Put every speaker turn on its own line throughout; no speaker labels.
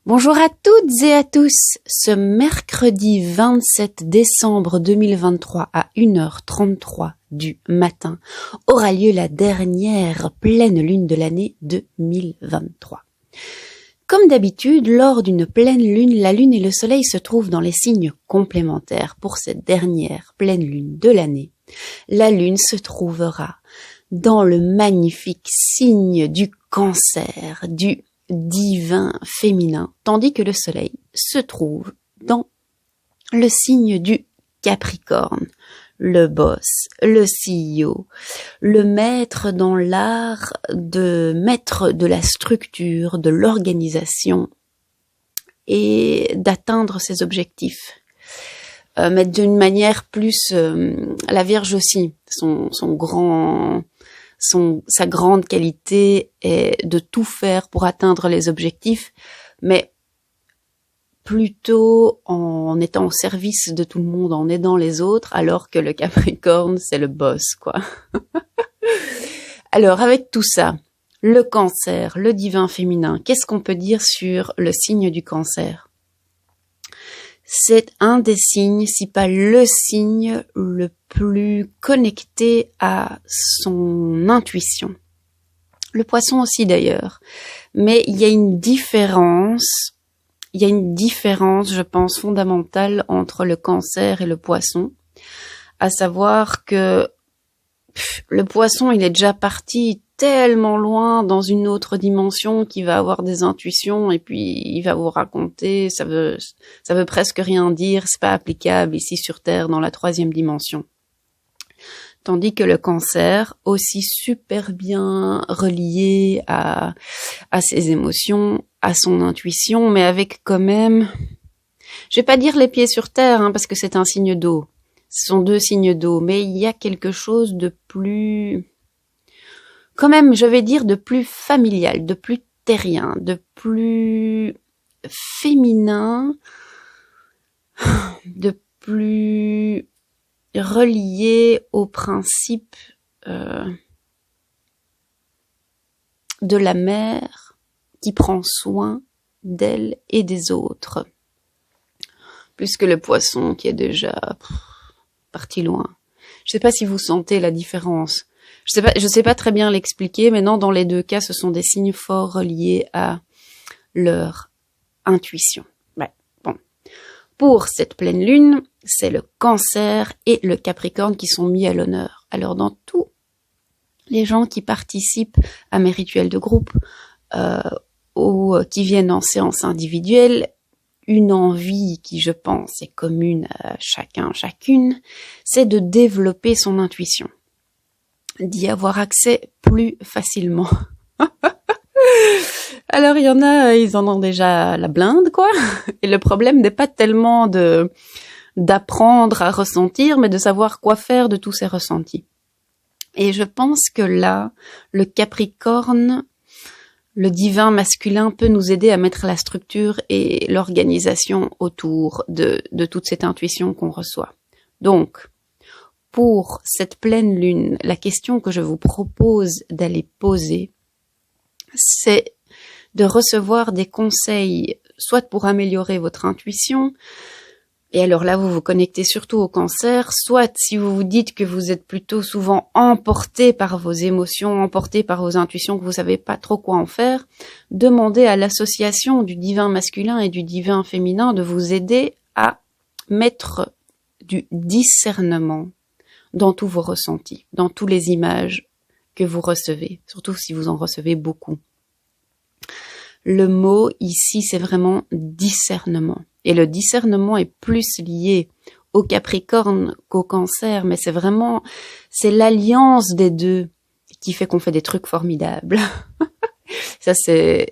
Bonjour à toutes et à tous. Ce mercredi 27 décembre 2023 à 1h33 du matin aura lieu la dernière pleine lune de l'année 2023. Comme d'habitude, lors d'une pleine lune, la lune et le soleil se trouvent dans les signes complémentaires. Pour cette dernière pleine lune de l'année, la lune se trouvera dans le magnifique signe du Cancer, du divin féminin, tandis que le soleil se trouve dans le signe du Capricorne, le boss, le CEO, le maître dans l'art de mettre de la structure, de l'organisation et d'atteindre ses objectifs. Mais d'une manière plus, la Vierge aussi, sa grande qualité est de tout faire pour atteindre les objectifs, mais plutôt en étant au service de tout le monde, en aidant les autres, alors que le Capricorne, c'est le boss, quoi. Alors, avec tout ça, le Cancer, le divin féminin, qu'est-ce qu'on peut dire sur le signe du Cancer ? C'est un des signes, si pas le signe, le plus connecté à son intuition. Le Poisson aussi d'ailleurs. Mais il y a une différence, je pense, fondamentale entre le Cancer et le Poisson. À savoir que le Poisson, il est déjà parti tellement loin dans une autre dimension qu'il va avoir des intuitions et puis il va vous raconter, ça veut presque rien dire, c'est pas applicable ici sur Terre dans la 3e dimension. Tandis que le Cancer, aussi super bien relié à ses émotions, à son intuition, mais avec quand même, je vais pas dire les pieds sur terre, parce que c'est un signe d'eau. Ce sont 2 signes d'eau, mais il y a quelque chose de plus, quand même, je vais dire de plus familial, de plus terrien, de plus féminin, de plus relié au principe de la mère qui prend soin d'elle et des autres, plus que le Poisson qui est déjà parti loin. Je sais pas si vous sentez la différence. Je sais pas très bien l'expliquer, mais non, dans les 2 cas, ce sont des signes forts reliés à leur intuition. Ouais, bon. Pour cette pleine lune, c'est le Cancer et le Capricorne qui sont mis à l'honneur. Alors, dans tous les gens qui participent à mes rituels de groupe ou qui viennent en séance individuelle, une envie qui, je pense, est commune à chacun, chacune, c'est de développer son intuition, d'y avoir accès plus facilement. Alors, il y en a, ils en ont déjà la blinde, quoi. Et le problème n'est pas tellement d'apprendre à ressentir, mais de savoir quoi faire de tous ces ressentis. Et je pense que là, le Capricorne, le divin masculin peut nous aider à mettre la structure et l'organisation autour de toute cette intuition qu'on reçoit. Donc, pour cette pleine lune, la question que je vous propose d'aller poser, c'est de recevoir des conseils, soit pour améliorer votre intuition, et alors là, vous vous connectez surtout au Cancer, soit si vous vous dites que vous êtes plutôt souvent emporté par vos émotions, emporté par vos intuitions, que vous savez pas trop quoi en faire, demandez à l'association du divin masculin et du divin féminin de vous aider à mettre du discernement dans tous vos ressentis, dans toutes les images que vous recevez, surtout si vous en recevez beaucoup. Le mot ici, c'est vraiment discernement. Et le discernement est plus lié au Capricorne qu'au Cancer, mais c'est l'alliance des 2 qui fait qu'on fait des trucs formidables. Ça, c'est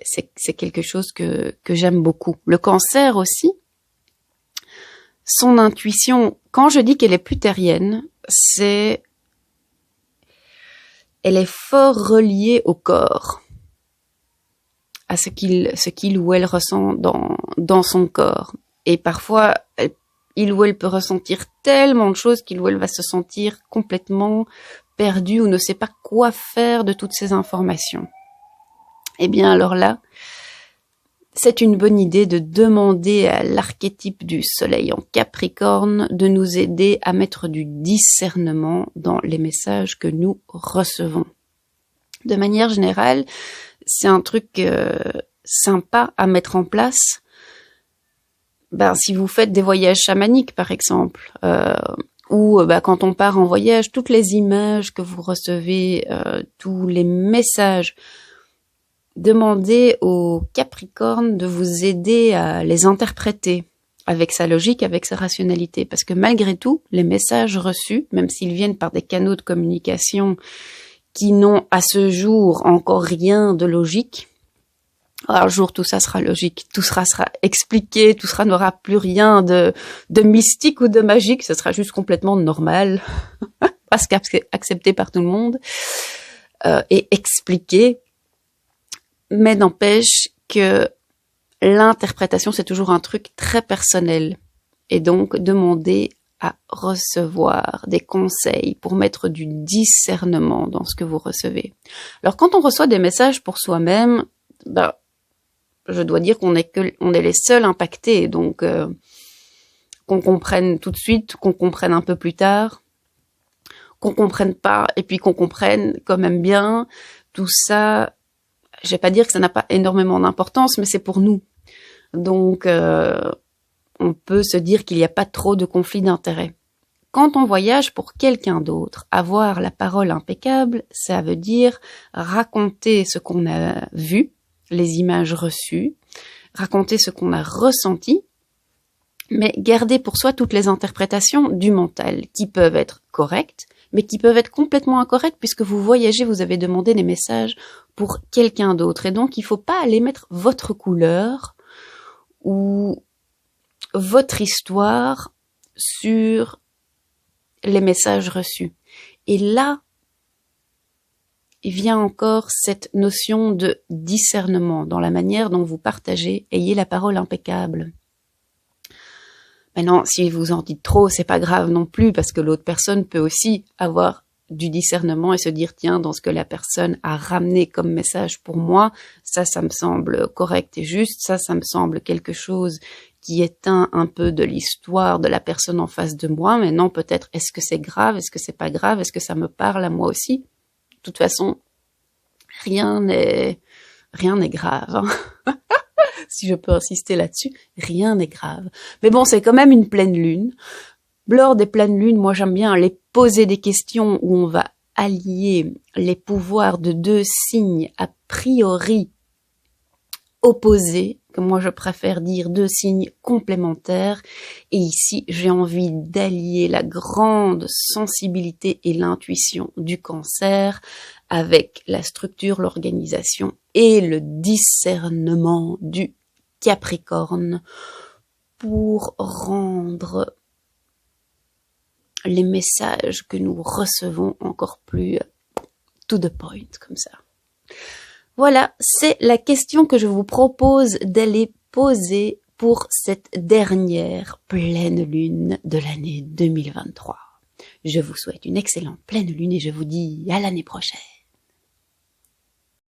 quelque chose que j'aime beaucoup. Le Cancer aussi, son intuition, quand je dis qu'elle est plus terrienne, elle est fort reliée au corps, à ce qu'il ou elle ressent dans son corps. Et parfois, il ou elle peut ressentir tellement de choses qu'il ou elle va se sentir complètement perdu ou ne sait pas quoi faire de toutes ces informations. Eh bien, alors là, c'est une bonne idée de demander à l'archétype du soleil en Capricorne de nous aider à mettre du discernement dans les messages que nous recevons. De manière générale, c'est un truc sympa à mettre en place. Si vous faites des voyages chamaniques, par exemple, ou quand on part en voyage, toutes les images que vous recevez, tous les messages, demandez au Capricorne de vous aider à les interpréter avec sa logique, avec sa rationalité. Parce que malgré tout, les messages reçus, même s'ils viennent par des canaux de communication qui n'ont à ce jour encore rien de logique, un jour tout ça sera logique, tout sera expliqué, tout n'aura plus rien de mystique ou de magique, ce sera juste complètement normal, presque accepté par tout le monde, et expliqué. Mais n'empêche que l'interprétation, c'est toujours un truc très personnel. Et donc, demander à recevoir des conseils pour mettre du discernement dans ce que vous recevez. Alors, quand on reçoit des messages pour soi-même, je dois dire qu'on est les seuls impactés. Donc, qu'on comprenne tout de suite, qu'on comprenne un peu plus tard, qu'on comprenne pas, et puis qu'on comprenne quand même bien, tout ça, je vais pas dire que ça n'a pas énormément d'importance, mais c'est pour nous. Donc, on peut se dire qu'il n'y a pas trop de conflit d'intérêts. Quand on voyage pour quelqu'un d'autre, avoir la parole impeccable, ça veut dire raconter ce qu'on a vu, les images reçues, raconter ce qu'on a ressenti, mais garder pour soi toutes les interprétations du mental, qui peuvent être correctes, mais qui peuvent être complètement incorrectes, puisque vous voyagez, vous avez demandé des messages pour quelqu'un d'autre. Et donc, il ne faut pas aller mettre votre couleur ou votre histoire sur les messages reçus. Et là, il vient encore cette notion de discernement dans la manière dont vous partagez. Ayez la parole impeccable. Maintenant, si vous en dites trop, c'est pas grave non plus, parce que l'autre personne peut aussi avoir du discernement et se dire, tiens, dans ce que la personne a ramené comme message pour moi, ça me semble correct et juste, ça me semble quelque chose qui éteint un peu de l'histoire de la personne en face de moi. Maintenant, peut-être, est-ce que c'est grave, est-ce que c'est pas grave, est-ce que ça me parle à moi aussi? De toute façon, rien n'est grave, hein. Si je peux insister là-dessus, rien n'est grave. Mais bon, c'est quand même une pleine lune. Lors des pleines lunes, moi j'aime bien aller poser des questions où on va allier les pouvoirs de deux signes a priori opposés, que moi je préfère dire deux signes complémentaires. Et ici, j'ai envie d'allier la grande sensibilité et l'intuition du Cancer avec la structure, l'organisation et le discernement du Capricorne pour rendre les messages que nous recevons encore plus to the point, comme ça. Voilà, c'est la question que je vous propose d'aller poser pour cette dernière pleine lune de l'année 2023. Je vous souhaite une excellente pleine lune et je vous dis à l'année prochaine.